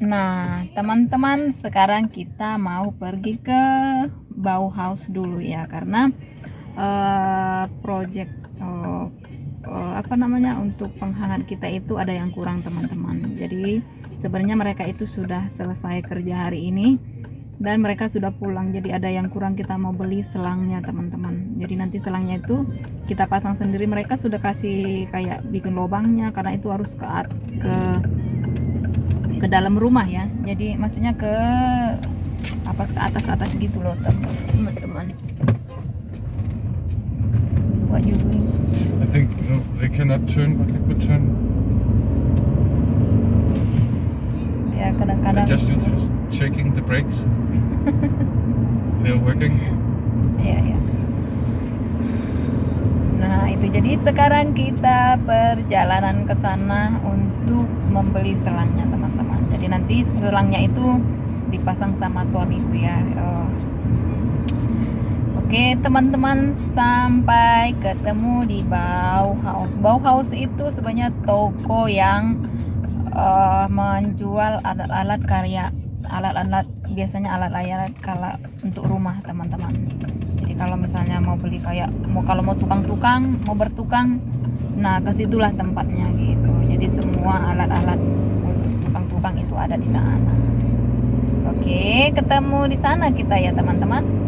Nah, teman-teman, sekarang kita mau pergi ke Bauhaus dulu ya, karena project apa namanya, untuk penghangat kita itu ada yang kurang teman-teman. Jadi sebenarnya mereka itu sudah selesai kerja hari ini dan mereka sudah pulang, jadi ada yang kurang, kita mau beli selangnya teman-teman. Jadi nanti selangnya itu kita pasang sendiri, mereka sudah kasih kayak bikin lubangnya karena itu harus ke dalam rumah ya, jadi maksudnya ke atas gitu loh teman-teman. What you doing? I think no, they cannot turn, but they could turn. Ya They're kadang-kadang just checking the brakes. They're working. ya. Nah itu, jadi sekarang kita perjalanan ke sana untuk membeli selangnya teman-teman. Jadi nanti selangnya itu dipasang sama suamiku ya. Oke teman-teman, sampai ketemu di Bauhaus. Bauhaus itu sebenarnya toko yang menjual alat-alat karya, alat-alat, biasanya alat-alat kalau untuk rumah teman-teman. Jadi kalau misalnya mau beli kayak kalau mau tukang-tukang, mau bertukang, nah kesitulah tempatnya gitu. Jadi semua alat-alat untuk tukang-tukang itu ada di sana. Oke, ketemu di sana kita ya teman-teman.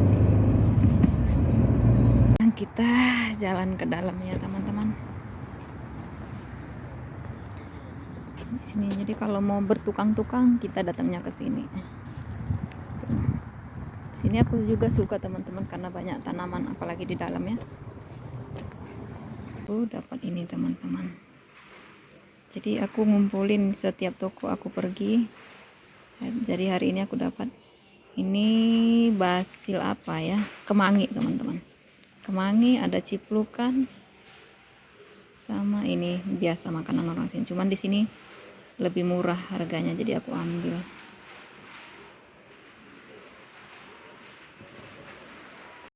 Kita jalan ke dalam ya teman-teman. Di sini, jadi kalau mau bertukang-tukang kita datangnya ke sini. Sini aku juga suka teman-teman karena banyak tanaman apalagi di dalam ya. Aku dapat ini teman-teman. Jadi aku ngumpulin setiap toko aku pergi. Jadi hari ini aku dapat ini basil apa ya? Kemangi teman-teman. Kemangi, ada ciplukan, sama ini biasa makanan orang sini. Cuman di sini lebih murah harganya, jadi aku ambil.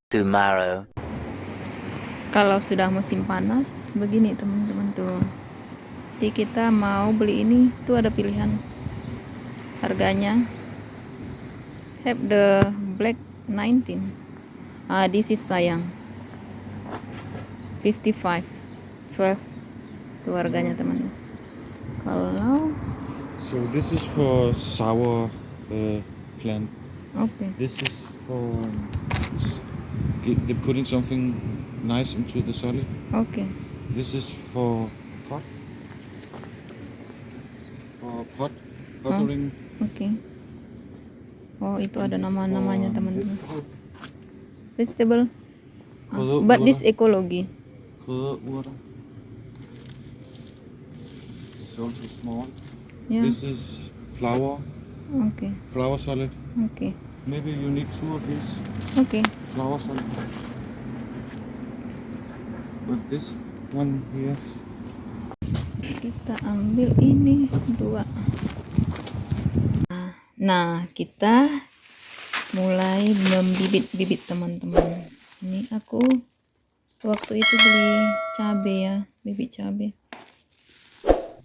Tomorrow. Kalau sudah musim panas begini teman-teman tuh. Jadi kita mau beli ini, tuh ada pilihan harganya. Have the black 19. This is sayang 55 12. Itu harganya teman-teman. Kalau So this is for sour plant. oke. This is for they're putting something nice into the soil. Oke. This is for pot. For pot potting. Oke. Oh, itu ada nama-namanya teman-teman. Vegetable. But this ecology. Krydderurter. So small. Yeah. This is flour. Okay. Flour solid. Okay. Maybe you need 2 of these. Okay. Flour solid. But this one here. Kita ambil ini 2. Nah, kita mulai membibit-bibit teman-teman. Ini aku waktu itu beli cabai ya, bibit cabai.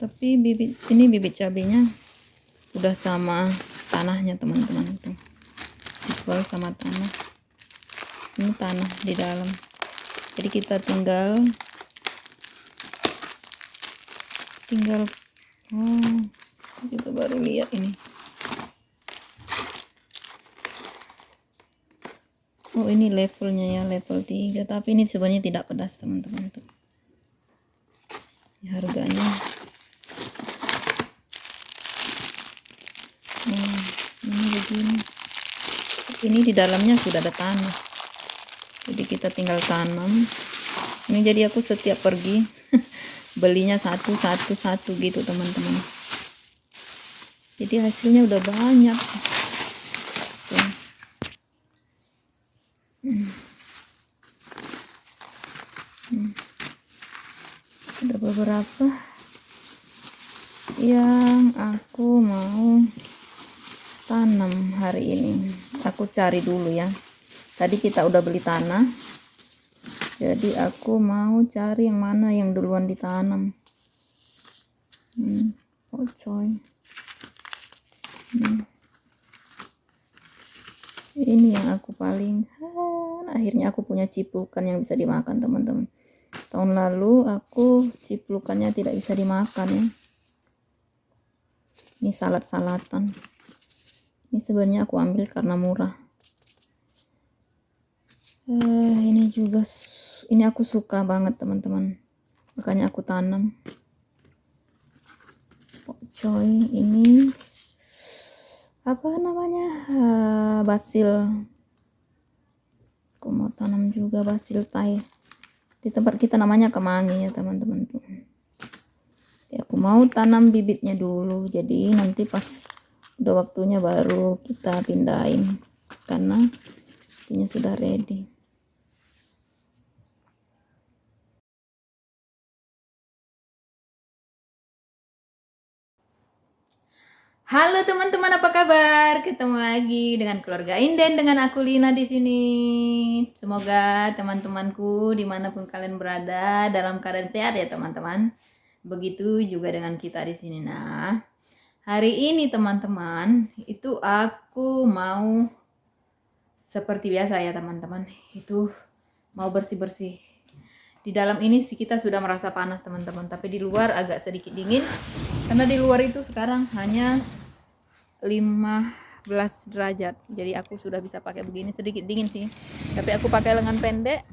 Tapi bibit cabainya udah sama tanahnya teman-teman tuh. Dijual sama tanah. Ini tanah di dalam. Jadi kita tinggal kita baru lihat ini. Oh, ini levelnya ya, level 3, tapi ini sebenarnya tidak pedas teman-teman tuh. Harganya ini begini. Ini di dalamnya sudah ada tanah. Jadi kita tinggal tanam. Ini jadi aku setiap pergi belinya satu gitu teman-teman. Jadi hasilnya udah banyak. Tuh. Ada beberapa yang aku mau tanam hari ini. Aku cari dulu ya. Tadi kita udah beli tanah. Jadi aku mau cari yang mana yang duluan ditanam. Oh coy. Ini yang aku paling akhirnya aku punya ciplukan yang bisa dimakan, teman-teman. Tahun lalu aku ciplukannya tidak bisa dimakan ya. Ini salad-salatan. Ini sebenarnya aku ambil karena murah. Ini juga, ini aku suka banget teman-teman, makanya aku tanam. Pokcoy, ini apa namanya, basil. Aku mau tanam juga basil Thai. Di tempat kita namanya kemangi ya teman-teman tuh. Ya, aku mau tanam bibitnya dulu, jadi nanti pas udah waktunya baru kita pindahin karena ini sudah ready. Halo teman-teman, apa kabar? Ketemu lagi dengan keluarga Inden, dengan aku Lina di sini. Semoga teman-temanku dimanapun kalian berada dalam keadaan sehat ya teman-teman. Begitu juga dengan kita di sini. Nah, hari ini teman-teman, itu aku mau seperti biasa ya teman-teman. Itu mau bersih-bersih. Di dalam ini sih kita sudah merasa panas teman-teman, tapi di luar agak sedikit dingin. Karena di luar itu sekarang hanya 15 derajat. Jadi aku sudah bisa pakai begini, sedikit dingin sih. Tapi aku pakai lengan pendek.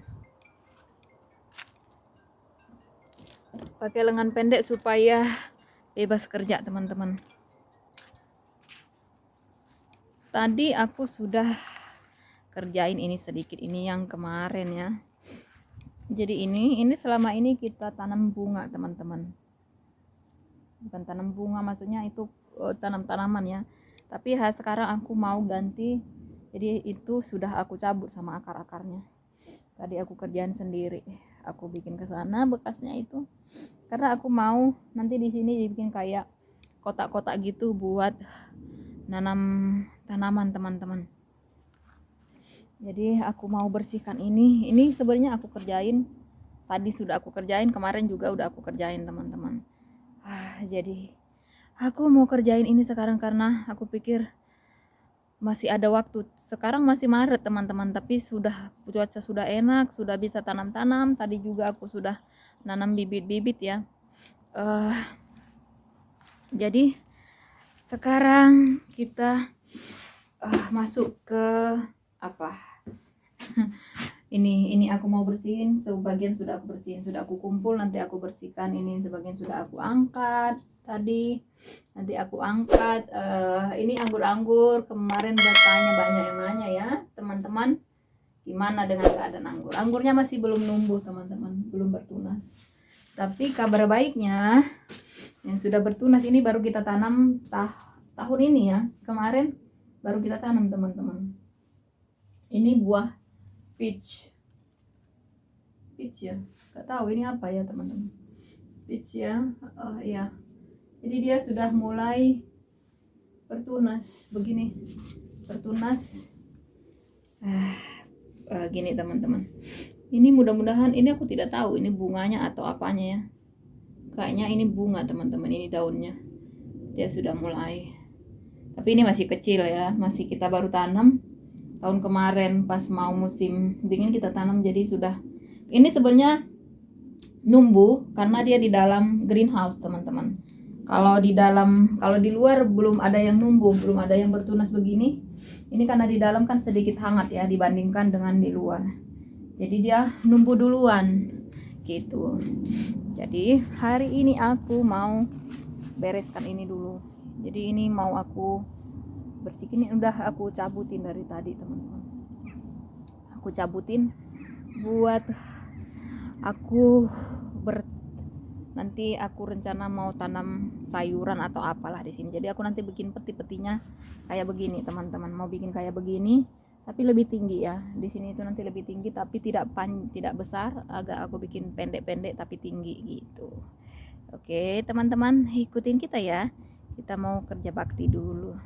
Pakai lengan pendek supaya bebas kerja teman-teman. Tadi aku sudah kerjain ini sedikit, ini yang kemarin ya. Jadi ini selama ini kita tanam bunga teman-teman. Bukan tanam bunga, maksudnya itu tanam tanaman ya. Tapi sekarang aku mau ganti, jadi itu sudah aku cabut sama akar-akarnya. Tadi aku kerjain sendiri, aku bikin ke sana bekasnya itu. Karena aku mau nanti di sini dibikin kayak kotak-kotak gitu buat nanam tanaman teman-teman. Jadi aku mau bersihkan ini. Ini sebenarnya aku kerjain, tadi sudah aku kerjain, kemarin juga udah aku kerjain teman-teman. Jadi aku mau kerjain ini sekarang karena aku pikir masih ada waktu. Sekarang masih Maret teman-teman, tapi cuaca sudah enak, sudah bisa tanam-tanam. Tadi juga aku sudah nanam bibit-bibit ya. Jadi sekarang kita masuk ke apa? ini aku mau bersihin. Sebagian sudah aku bersihin, sudah aku kumpul, nanti aku bersihkan. Ini sebagian sudah aku angkat tadi, nanti aku angkat. Ini anggur-anggur, kemarin bertanya banyak yang nanya ya teman-teman, gimana dengan keadaan anggur. Anggurnya masih belum numbuh teman-teman, belum bertunas. Tapi kabar baiknya yang sudah bertunas ini baru kita tanam tahun ini ya, kemarin baru kita tanam teman-teman. Ini buah peach ya, nggak tahu ini apa ya teman-teman. Peach ya, ya. Jadi dia sudah mulai bertunas begini, bertunas gini teman-teman. Ini mudah-mudahan, ini aku tidak tahu ini bunganya atau apanya ya. Kayaknya ini bunga teman-teman, ini daunnya dia sudah mulai. Tapi ini masih kecil ya, masih kita baru tanam tahun kemarin pas mau musim dingin kita tanam. Jadi sudah, ini sebenarnya numbuh karena dia di dalam greenhouse teman-teman. Kalau di luar belum ada yang numbuh, belum ada yang bertunas begini. Ini karena di dalam kan sedikit hangat ya dibandingkan dengan di luar. Jadi dia numbuh duluan gitu. Jadi hari ini aku mau bereskan ini dulu. Jadi ini mau aku bersihin, ini udah aku cabutin dari tadi teman-teman. Aku cabutin buat aku nanti aku rencana mau tanam sayuran atau apalah di sini. Jadi aku nanti bikin peti-petinya kayak begini teman-teman. Mau bikin kayak begini tapi lebih tinggi ya. Di sini itu nanti lebih tinggi tapi tidak besar, agak aku bikin pendek-pendek tapi tinggi gitu. Oke, teman-teman, ikutin kita ya. Kita mau kerja bakti dulu.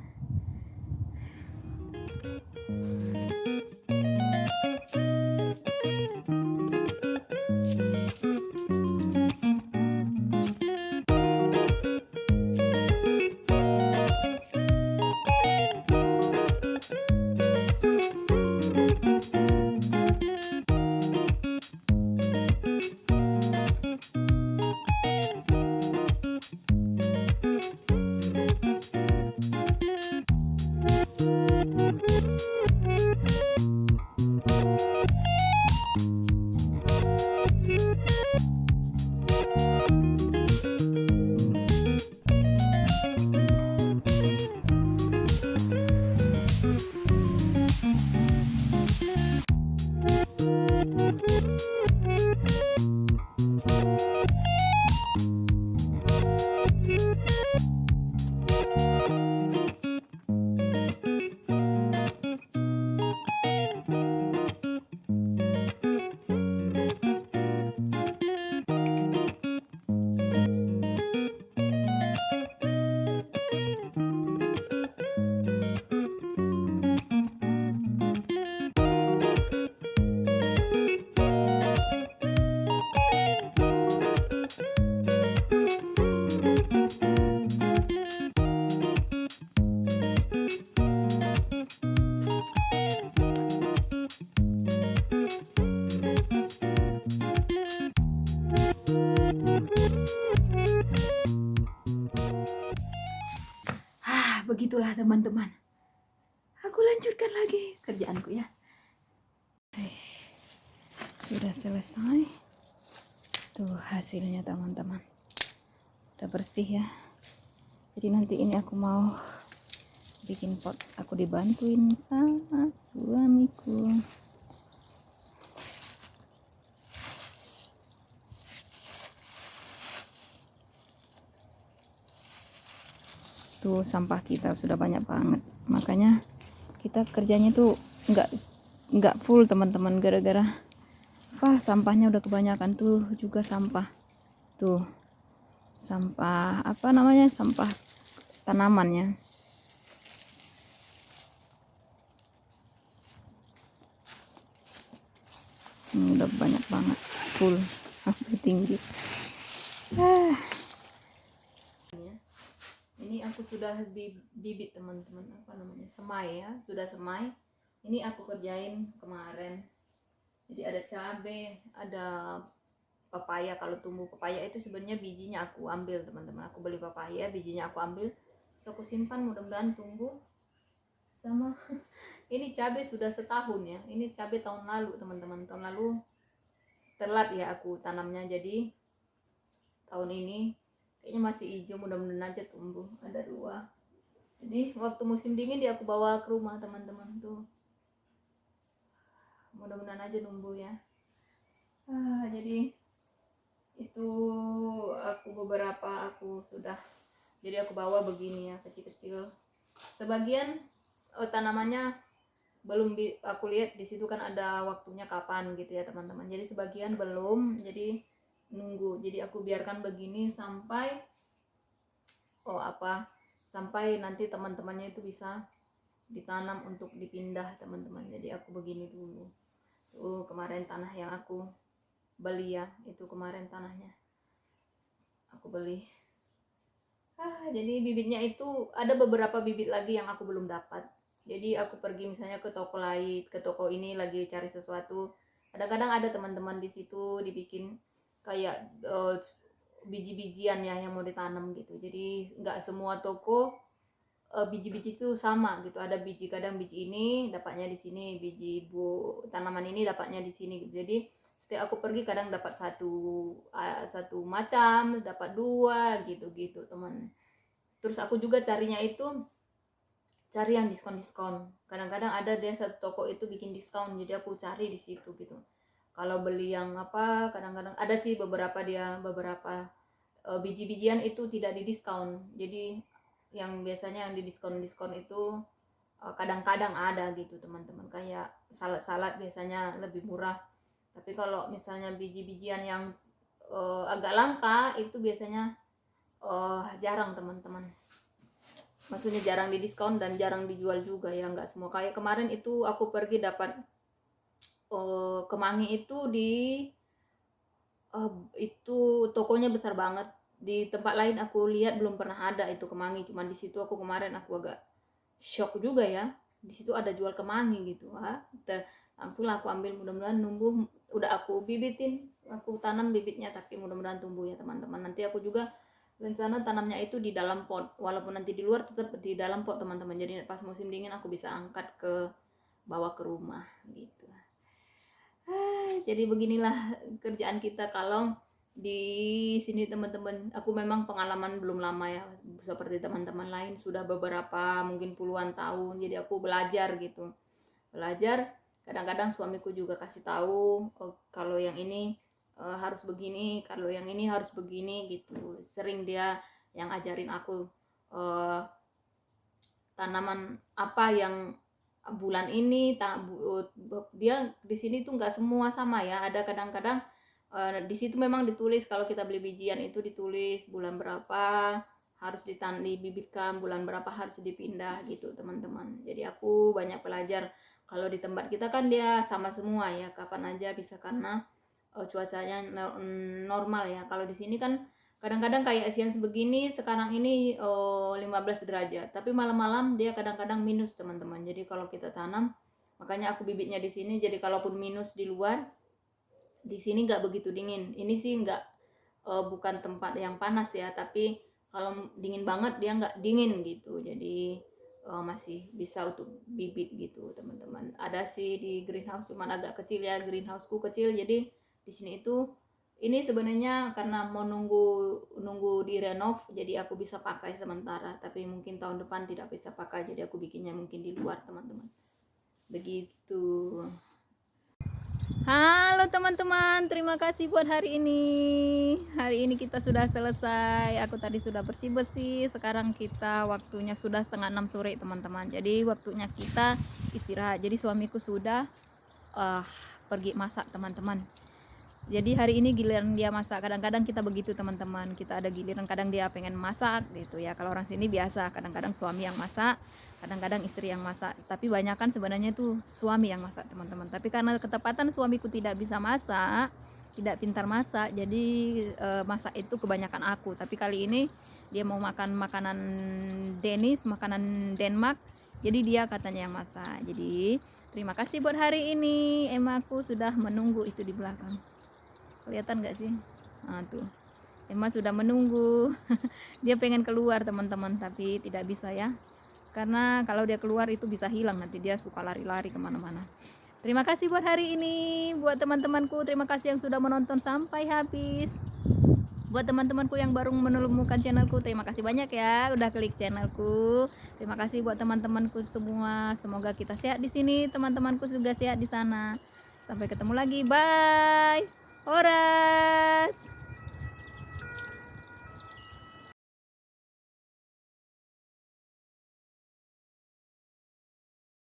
begitulah teman-teman. Aku lanjutkan lagi kerjaanku ya. Sudah selesai. Tuh hasilnya teman-teman. Udah bersih ya. Jadi nanti ini aku mau bikin pot. Aku dibantuin sama suamiku. Tuh sampah kita sudah banyak banget. Makanya kita kerjanya tuh nggak full teman-teman, gara-gara sampahnya udah kebanyakan. Tuh juga sampah. Tuh sampah apa namanya, sampah tanamannya. Udah banyak banget, full sampai tinggi. Ini aku sudah bibit teman-teman, apa namanya, semai ya, sudah semai. Ini aku kerjain kemarin. Jadi ada cabai, ada papaya. Kalau tumbuh papaya itu sebenarnya bijinya aku ambil teman-teman. Aku beli papaya, bijinya aku ambil, so aku simpan, mudah-mudahan tumbuh. Sama ini cabai sudah setahun ya. Ini cabai tahun lalu teman-teman. Tahun lalu telat ya aku tanamnya, jadi tahun ini kayaknya masih hijau, mudah-mudahan aja tumbuh. Ada 2. Jadi waktu musim dingin dia aku bawa ke rumah teman-teman. Tuh mudah-mudahan aja tumbuh ya. Jadi itu aku beberapa aku sudah, jadi aku bawa begini ya, kecil-kecil. Sebagian tanamannya belum aku lihat di situ kan ada waktunya kapan gitu ya teman-teman. Jadi sebagian belum, jadi nunggu. Jadi aku biarkan begini sampai sampai nanti teman-temannya itu bisa ditanam untuk dipindah teman-teman. Jadi aku begini dulu. Tuh kemarin tanah yang aku beli ya, itu kemarin tanahnya aku beli. Jadi bibitnya itu ada beberapa bibit lagi yang aku belum dapat. Jadi aku pergi misalnya ke toko lain, ke toko ini lagi cari sesuatu. Kadang-kadang ada teman-teman di situ dibikin kayak biji-bijian ya yang mau ditanam gitu. Jadi nggak semua toko biji-biji itu sama gitu. Ada biji, kadang biji ini dapatnya di sini, biji tanaman ini dapatnya di sini gitu. Jadi setiap aku pergi kadang dapat satu macam, dapat 2 gitu teman. Terus aku juga carinya itu cari yang diskon. Kadang-kadang ada dia satu toko itu bikin diskon, jadi aku cari di situ gitu. Kalau beli yang kadang-kadang ada sih beberapa biji-bijian itu tidak di diskon. Jadi yang biasanya yang di diskon itu kadang-kadang ada gitu teman-teman. Kayak salad-salad biasanya lebih murah. Tapi kalau misalnya biji-bijian yang agak langka itu biasanya jarang teman-teman. Maksudnya jarang di diskon dan jarang dijual juga ya, nggak semua. Kayak kemarin itu aku pergi dapat kemangi itu itu tokonya besar banget. Di tempat lain aku lihat belum pernah ada itu kemangi, cuman di situ aku kemarin aku agak shock juga ya. Di situ ada jual kemangi gitu. Langsung aku ambil, mudah-mudahan numbuh. Udah aku bibitin, aku tanam bibitnya, tapi mudah-mudahan tumbuh ya teman-teman. Nanti aku juga rencana tanamnya itu di dalam pot, walaupun nanti di luar tetap di dalam pot teman-teman. Jadi pas musim dingin aku bisa angkat bawa ke rumah gitu. Jadi beginilah kerjaan kita kalau di sini teman-teman. Aku memang pengalaman belum lama ya, seperti teman-teman lain sudah beberapa mungkin puluhan tahun. Jadi aku belajar gitu. Kadang-kadang suamiku juga kasih tahu kalau yang ini harus begini, kalau yang ini harus begini gitu. Sering dia yang ajarin aku tanaman apa yang bulan ini dia di sini tuh nggak semua sama ya. Ada kadang-kadang di situ memang ditulis, kalau kita beli bijian itu ditulis bulan berapa harus dibibitkan, bulan berapa harus dipindah gitu teman-teman. Jadi aku banyak belajar. Kalau di tempat kita kan dia sama semua ya, kapan aja bisa, karena cuacanya normal ya. Kalau di sini kan kadang-kadang kayak siang sebegini sekarang ini 15 derajat, tapi malam-malam dia kadang-kadang minus teman-teman. Jadi kalau kita tanam, makanya aku bibitnya di sini. Jadi kalaupun minus di luar, di sini nggak begitu dingin. Ini sih nggak bukan tempat yang panas ya, tapi kalau dingin banget dia nggak dingin gitu. Jadi masih bisa untuk bibit gitu teman-teman. Ada sih di greenhouse, cuman agak kecil ya, greenhouseku kecil. Jadi di sini itu ini sebenarnya karena mau nunggu direnov, jadi aku bisa pakai sementara, tapi mungkin tahun depan tidak bisa pakai, jadi aku bikinnya mungkin di luar teman-teman. Begitu. Halo teman-teman, terima kasih buat hari ini. Hari ini kita sudah selesai. Aku tadi sudah bersih-bersih. Sekarang kita waktunya sudah 5:30 sore teman-teman. Jadi waktunya kita istirahat. Jadi suamiku sudah pergi masak teman-teman. Jadi hari ini giliran dia masak. Kadang-kadang kita begitu teman-teman, kita ada giliran kadang dia pengen masak gitu ya. Kalau orang sini biasa, kadang-kadang suami yang masak, kadang-kadang istri yang masak. Tapi banyak kan sebenarnya itu suami yang masak teman-teman. Tapi karena ketepatan suamiku tidak bisa masak, tidak pintar masak, jadi masak itu kebanyakan aku. Tapi kali ini dia mau makan makanan Danish, makanan Denmark, jadi dia katanya yang masak. Jadi terima kasih buat hari ini. Emaku sudah menunggu itu di belakang. Kelihatan nggak sih? Nah, tuh Emma sudah menunggu. Dia pengen keluar teman-teman, tapi tidak bisa ya, karena kalau dia keluar itu bisa hilang, nanti dia suka lari-lari kemana-mana. Terima kasih buat hari ini, buat teman-temanku, terima kasih yang sudah menonton sampai habis. Buat teman-temanku yang baru menemukan channelku, terima kasih banyak ya udah klik channelku. Terima kasih buat teman-temanku semua, semoga kita sehat di sini, teman-temanku juga sehat di sana. Sampai ketemu lagi, bye. Ora.